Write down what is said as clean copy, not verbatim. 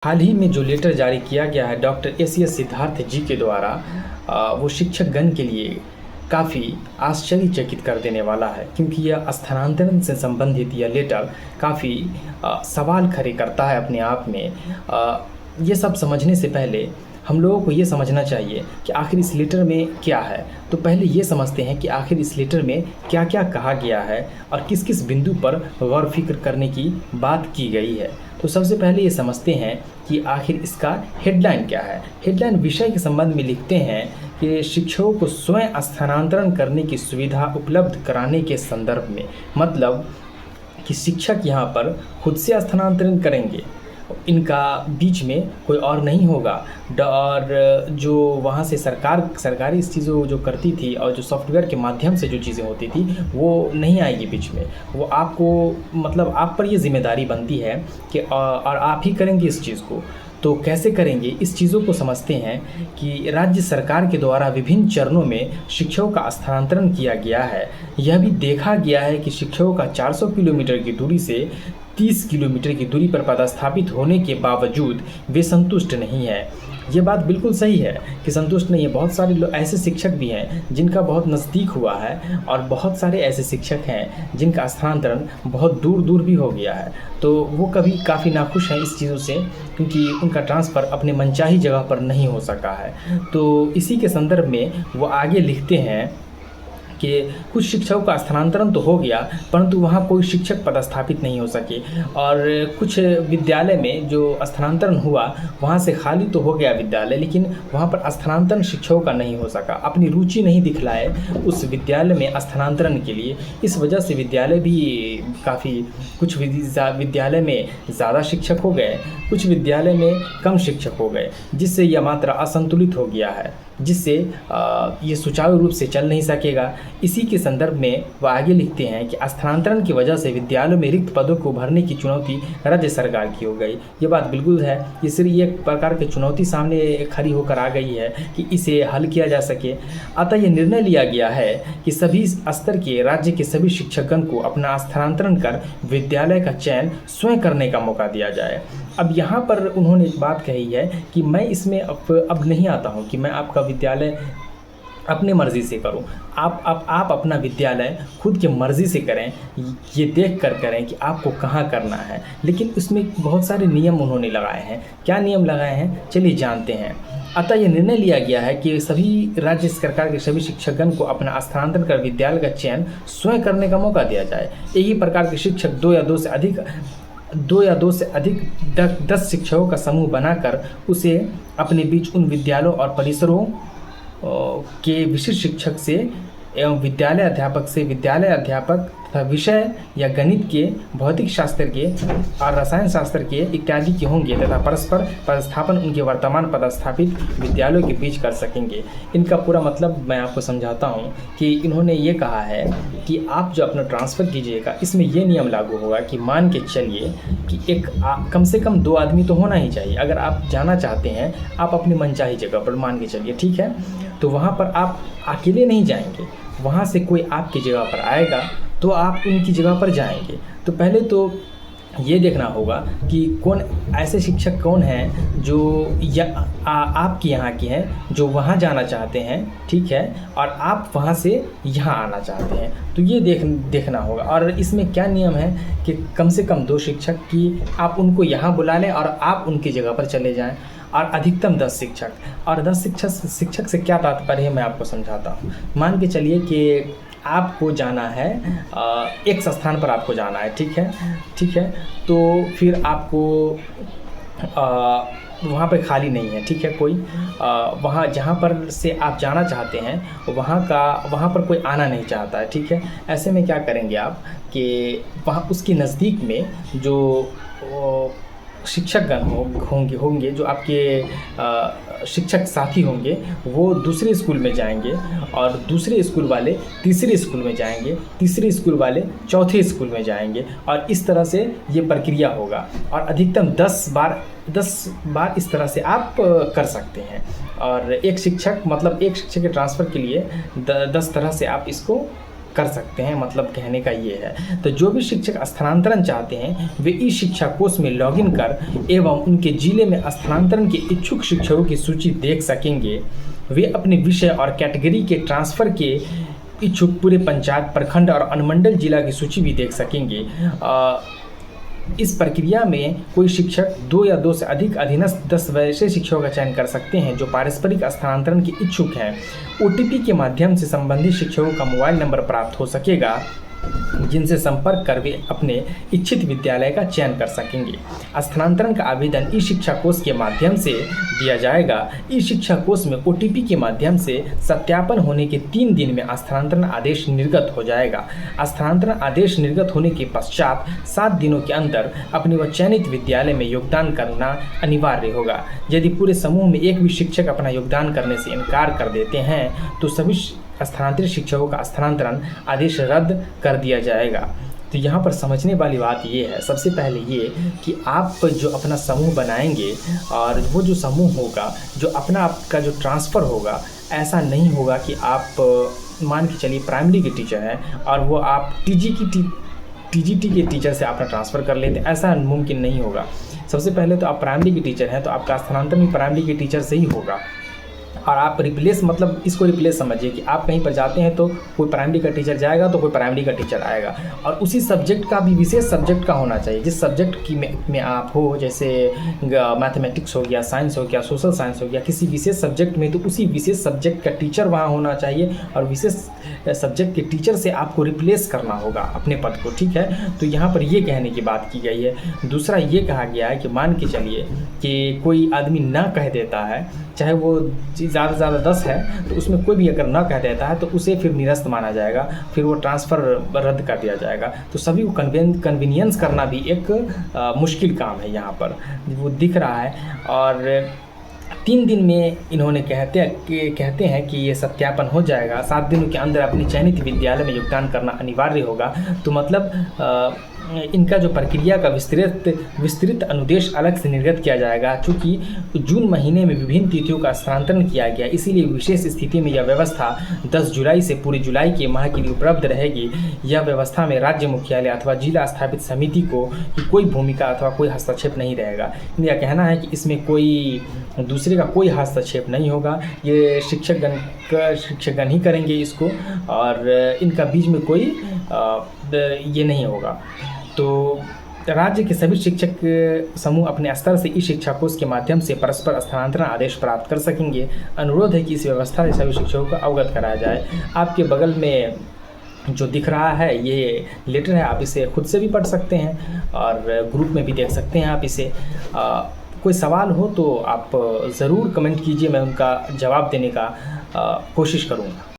हाल ही में जो लेटर जारी किया गया है डॉक्टर एसीएस सिद्धार्थ जी के द्वारा वो शिक्षकगण के लिए काफ़ी आश्चर्यचकित कर देने वाला है, क्योंकि यह स्थानांतरण से संबंधित यह लेटर काफ़ी सवाल खड़े करता है अपने आप में। ये सब समझने से पहले हम लोगों को ये समझना चाहिए कि आखिर इस लेटर में क्या है। तो पहले ये समझते हैं कि आखिर इस लेटर में क्या क्या कहा गया है और किस किस बिंदु पर गौर फिक्र करने की बात की गई है। तो सबसे पहले ये समझते हैं कि आखिर इसका हेडलाइन क्या है। हेडलाइन विषय के संबंध में लिखते हैं कि शिक्षकों को स्वयं स्थानांतरण करने की सुविधा उपलब्ध कराने के संदर्भ में, मतलब कि शिक्षक यहाँ पर खुद से स्थानांतरण करेंगे, इनका बीच में कोई और नहीं होगा। और जो वहाँ से सरकारी इस चीज़ों जो करती थी और जो सॉफ्टवेयर के माध्यम से जो चीज़ें होती थी वो नहीं आएगी बीच में। वो आपको, मतलब आप पर ये जिम्मेदारी बनती है कि और आप ही करेंगे इस चीज़ को। तो कैसे करेंगे, इस चीज़ों को समझते हैं कि राज्य सरकार के द्वारा विभिन्न चरणों में शिक्षकों का स्थानांतरण किया गया है। यह भी देखा गया है कि शिक्षकों का 400 किलोमीटर की दूरी से 30 किलोमीटर की दूरी पर पदस्थापित होने के बावजूद वे संतुष्ट नहीं है। ये बात बिल्कुल सही है कि संतुष्ट नहीं है। बहुत सारे लोग ऐसे शिक्षक भी हैं जिनका बहुत नज़दीक हुआ है और बहुत सारे ऐसे शिक्षक हैं जिनका स्थानांतरण बहुत दूर दूर भी हो गया है। तो वो कभी काफ़ी नाखुश हैं इस चीज़ों से, क्योंकि उनका ट्रांसफ़र अपने मनचाही जगह पर नहीं हो सका है। तो इसी के संदर्भ में वो आगे लिखते हैं कि कुछ शिक्षकों का स्थानांतरण तो हो गया, परंतु वहाँ कोई शिक्षक पदस्थापित नहीं हो सके। और कुछ विद्यालय में जो स्थानांतरण हुआ वहाँ से खाली तो हो गया विद्यालय, लेकिन वहाँ पर स्थानांतरण शिक्षकों का नहीं हो सका। अपनी रुचि नहीं दिखलाए उस विद्यालय में स्थानांतरण के लिए। इस वजह से विद्यालय भी काफ़ी, कुछ विद्यालय में ज़्यादा शिक्षक हो गए, कुछ विद्यालय में कम शिक्षक हो गए, जिससे यह मात्रा असंतुलित हो गया है, जिससे ये सुचारू रूप से चल नहीं सकेगा। इसी के संदर्भ में वह आगे लिखते हैं कि स्थानांतरण की वजह से विद्यालयों में रिक्त पदों को भरने की चुनौती राज्य सरकार की हो गई। ये बात बिल्कुल है। ये सिर्फ एक प्रकार की चुनौती सामने खड़ी होकर आ गई है कि इसे हल किया जा सके। अतः यह निर्णय लिया गया है कि सभी स्तर के राज्य के सभी शिक्षकगण को अपना स्थानांतरण कर विद्यालय का चयन स्वयं करने का मौका दिया जाए। अब यहाँ पर उन्होंने एक बात कही है कि मैं इसमें अब नहीं आता हूँ कि मैं आपका विद्यालय अपने मर्ज़ी से करूं। आप अपना विद्यालय खुद के मर्ज़ी से करें, ये देख कर करें कि आपको कहाँ करना है। लेकिन उसमें बहुत सारे नियम उन्होंने लगाए हैं। क्या नियम लगाए हैं, चलिए जानते हैं। अतः यह निर्णय लिया गया है कि सभी राज्य सरकार के सभी शिक्षकगण को अपना स्थानांतरण कर विद्यालय का चयन स्वयं करने का मौका दिया जाए। एक ही प्रकार के शिक्षक दो या दो से अधिक 10 शिक्षकों का समूह बनाकर उसे अपने बीच उन विद्यालयों और परिसरों के विशिष्ट शिक्षक से एवं विद्यालय अध्यापक तथा विषय या गणित के, भौतिक शास्त्र के और रसायन शास्त्र के इत्यादि के होंगे तथा परस्पर पदस्थापन उनके वर्तमान पदस्थापित विद्यालयों के बीच कर सकेंगे। इनका पूरा मतलब मैं आपको समझाता हूँ कि इन्होंने ये कहा है कि आप जो अपना ट्रांसफ़र कीजिएगा, इसमें ये नियम लागू होगा कि मान के चलिए कि कम से कम 2 आदमी तो होना ही चाहिए। अगर आप जाना चाहते हैं, आप अपनी मनचाही जगह पर, मान के चलिए, ठीक है, तो वहाँ पर आप अकेले नहीं जाएंगे, वहाँ से कोई आपकी जगह पर आएगा तो आप उनकी जगह पर जाएंगे। तो पहले तो ये देखना होगा कि कौन ऐसे शिक्षक कौन हैं जो आपके यहाँ के हैं, जो वहाँ जाना चाहते हैं, ठीक है, और आप वहाँ से यहाँ आना चाहते हैं। तो ये देखना होगा। और इसमें क्या नियम है कि कम से कम 2 शिक्षक की आप उनको यहाँ बुला लें और आप उनकी जगह पर चले जाएँ, और अधिकतम 10 शिक्षक। और 10 शिक्षक से क्या तात्पर्य है मैं आपको समझाता हूँ। मान के चलिए कि आपको जाना है एक स्थान पर, आपको जाना है, ठीक है, तो फिर आपको वहाँ पे खाली नहीं है, ठीक है, कोई वहाँ जहाँ पर से आप जाना चाहते हैं वहाँ पर कोई आना नहीं चाहता है, ठीक है। ऐसे में क्या करेंगे आप कि वहाँ उसके नज़दीक में जो शिक्षकगण होंगे, जो आपके शिक्षक साथी होंगे, वो दूसरे स्कूल में जाएंगे और दूसरे स्कूल वाले तीसरे स्कूल में जाएंगे, तीसरे स्कूल वाले चौथे स्कूल में जाएंगे, और इस तरह से ये प्रक्रिया होगा। और अधिकतम 10 बार इस तरह से आप कर सकते हैं। और एक शिक्षक के ट्रांसफ़र के लिए 10 तरह से आप इसको कर सकते हैं, मतलब कहने का ये है। तो जो भी शिक्षक स्थानांतरण चाहते हैं वे ई शिक्षा कोष में लॉगिन कर एवं उनके जिले में स्थानांतरण के इच्छुक शिक्षकों की सूची देख सकेंगे। वे अपने विषय और कैटेगरी के ट्रांसफ़र के इच्छुक पूरे पंचायत, प्रखंड और अनुमंडल जिला की सूची भी देख सकेंगे। इस प्रक्रिया में कोई शिक्षक 2 या 2 से अधिक अधीनस्थ 10 वैसे शिक्षकों का चयन कर सकते हैं जो पारस्परिक स्थानांतरण के इच्छुक हैं। OTP के माध्यम से संबंधित शिक्षकों का मोबाइल नंबर प्राप्त हो सकेगा जिनसे संपर्क कर वे अपने इच्छित विद्यालय का चयन कर सकेंगे। स्थानांतरण का आवेदन ई शिक्षा कोष के माध्यम से दिया जाएगा। ई शिक्षा कोष में OTP के माध्यम से सत्यापन होने के 3 दिन में स्थानांतरण आदेश निर्गत हो जाएगा। स्थानांतरण आदेश निर्गत होने के पश्चात 7 दिनों के अंदर अपने व चयनित विद्यालय में योगदान करना अनिवार्य होगा। यदि पूरे समूह में एक भी शिक्षक अपना योगदान करने से इनकार कर देते हैं तो सभी स्थानांतरित शिक्षकों का स्थानांतरण आदेश रद्द कर दिया जाएगा। तो यहाँ पर समझने वाली बात ये है, सबसे पहले ये कि आप जो अपना समूह बनाएंगे और वो जो समूह होगा, जो अपना आपका जो ट्रांसफ़र होगा, ऐसा नहीं होगा कि आप मान के चलिए प्राइमरी के टीचर हैं और वो आप TGT के टीचर से अपना ट्रांसफ़र कर लेते हैं, ऐसा मुमकिन नहीं होगा। सबसे पहले तो आप प्राइमरी के टीचर हैं तो आपका स्थानांतरण भी प्राइमरी के टीचर से ही होगा। और आप रिप्लेस, मतलब इसको रिप्लेस समझिए कि आप कहीं पर जाते हैं तो कोई प्राइमरी का टीचर जाएगा तो कोई प्राइमरी का टीचर आएगा, और उसी सब्जेक्ट का भी विशेष सब्जेक्ट का होना चाहिए जिस सब्जेक्ट की में आप हो, जैसे मैथमेटिक्स हो गया, साइंस हो गया, सोशल साइंस हो गया, किसी विशेष सब्जेक्ट में तो उसी विशेष सब्जेक्ट का टीचर वहाँ होना चाहिए और विशेष सब्जेक्ट के टीचर से आपको रिप्लेस करना होगा अपने पद को, ठीक है। तो यहाँ पर ये कहने की बात की गई है। दूसरा ये कहा गया है कि मान के चलिए कि कोई आदमी ना कह देता है, चाहे वो ज़्यादा से ज़्यादा 10 है तो उसमें कोई भी अगर ना कह देता है तो उसे फिर निरस्त माना जाएगा, फिर वो ट्रांसफ़र रद्द कर दिया जाएगा। तो सभी को कन्वीनियंस करना भी एक मुश्किल काम है, यहाँ पर वो दिख रहा है। और 3 दिन में इन्होंने कहते हैं कि ये सत्यापन हो जाएगा। 7 दिनों के अंदर अपनी चयनित विद्यालय में योगदान करना अनिवार्य होगा। तो मतलब इनका जो प्रक्रिया का विस्तृत अनुदेश अलग से निर्गत किया जाएगा। चूँकि जून महीने में विभिन्न तिथियों का स्थानांतरण किया गया, इसीलिए विशेष स्थिति में यह व्यवस्था 10 जुलाई से पूरे जुलाई के माह के लिए उपलब्ध रहेगी। यह व्यवस्था में राज्य मुख्यालय अथवा जिला स्थापित समिति को कोई भूमिका अथवा कोई हस्तक्षेप नहीं रहेगा। इनका कहना है कि इसमें कोई दूसरे का कोई हस्तक्षेप नहीं होगा, ये शिक्षकगण ही करेंगे इसको, और इनका बीच में कोई ये नहीं होगा। तो राज्य के सभी शिक्षक समूह अपने स्तर से ई शिक्षा कोष के माध्यम से परस्पर स्थानांतरण आदेश प्राप्त कर सकेंगे। अनुरोध है कि इस व्यवस्था से सभी शिक्षकों को अवगत कराया जाए। आपके बगल में जो दिख रहा है ये लेटर है, आप इसे खुद से भी पढ़ सकते हैं और ग्रुप में भी देख सकते हैं आप इसे। कोई सवाल हो तो आप ज़रूर कमेंट कीजिए, मैं उनका जवाब देने का कोशिश करूँगा।